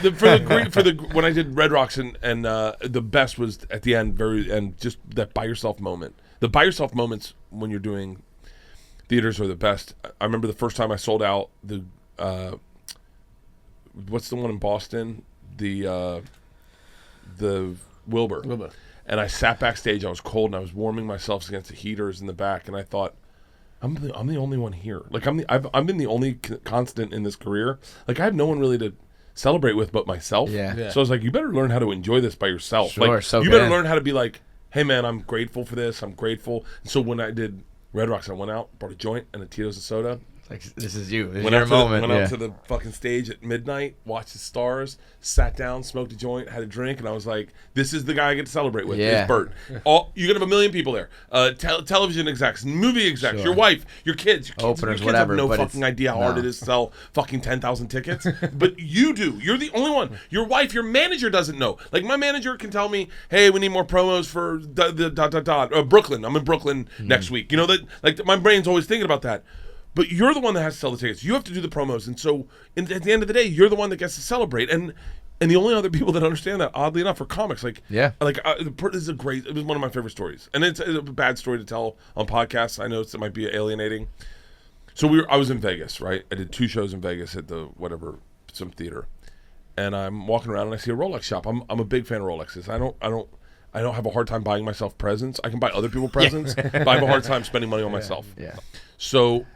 when I did Red Rocks and the best was at the end, just that by yourself moment. The by yourself moments when you're doing theaters are the best. I remember the first time I sold out the what's the one in Boston, the Wilbur. And I sat backstage. I was cold and I was warming myself against the heaters in the back, and I thought, I'm the only one here. Like I've been the only constant in this career. Like I have no one really to celebrate with but myself. Yeah. So I was like, you better learn how to enjoy this by yourself. Sure, like so you better good. learn how to be like, hey man, I'm grateful for this. I'm grateful. And so when I did Red Rocks, I went out, brought a joint and a Tito's and soda. Like, this is you. This is Went your moment. Went out to the fucking stage at midnight, watched the stars, sat down, smoked a joint, had a drink, and I was like, this is the guy I get to celebrate with. Yeah. It's Bert. You're going to have 1 million people there. Television execs, movie execs, your wife, your kids. Openers, your kids whatever. have no fucking idea how hard it is to sell fucking 10,000 tickets. But you do. You're the only one. Your wife, your manager doesn't know. Like, my manager can tell me, hey, we need more promos for Brooklyn. I'm in Brooklyn next week. You know, that like my brain's always thinking about that. But you're the one that has to sell the tickets. You have to do the promos. And so at the end of the day, you're the one that gets to celebrate. And the only other people that understand that, oddly enough, are comics. Like, this is it was one of my favorite stories. And it's a bad story to tell on podcasts. I know it might be alienating. So I was in Vegas, right? I did 2 shows in Vegas at some theater. And I'm walking around and I see a Rolex shop. I'm a big fan of Rolexes. I don't have a hard time buying myself presents. I can buy other people presents, but I have a hard time spending money on myself. Yeah. So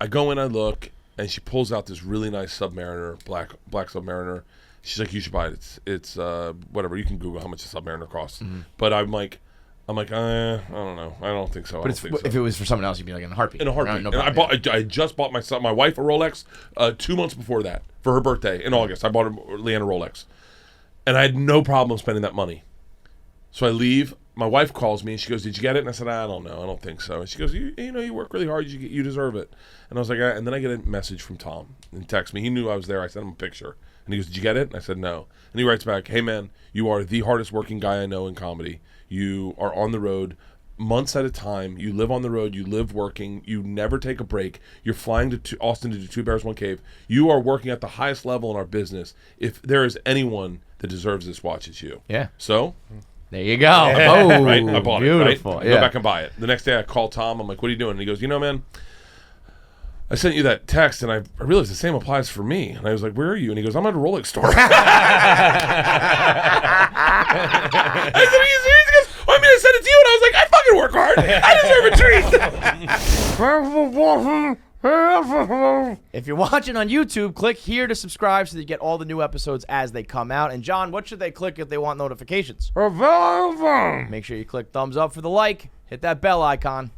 I go in, I look, and she pulls out this really nice Submariner, black Submariner. She's like, you should buy it. It's whatever. You can Google how much a Submariner costs. Mm-hmm. But I'm like, I don't know. I don't think so. But if it was for someone else, you'd be like in a heartbeat. In a heartbeat. No and problem, I just bought my wife a Rolex 2 months before that for her birthday in August. I bought her Leanna Rolex, and I had no problem spending that money. So I leave. My wife calls me and she goes, "Did you get it?" And I said, "I don't know. I don't think so." And she goes, "You know, you work really hard. You deserve it." And I was like, and then I get a message from Tom and text me. He knew I was there. I sent him a picture, and he goes, "Did you get it?" And I said, "No." And he writes back, "Hey man, you are the hardest working guy I know in comedy. You are on the road months at a time. You live on the road. You live working. You never take a break. You're flying to Austin to do 2 Bears, 1 Cave. You are working at the highest level in our business. If there is anyone that deserves this watch, it's you." Yeah. So there you go. Oh, right? I bought beautiful. it. Right? I go back and buy it. The next day I call Tom. I'm like, "What are you doing?" And he goes, "You know, man, I sent you that text, and I realized the same applies for me." And I was like, "Where are you?" And he goes, "I'm at a Rolex store." I said, "Are you serious?" He goes, "Well, I mean, I sent it to you," and I was like, "I fucking work hard. I deserve a treat." If you're watching on YouTube, click here to subscribe so that you get all the new episodes as they come out. And John, what should they click if they want notifications? Make sure you click thumbs up for the like. Hit that bell icon.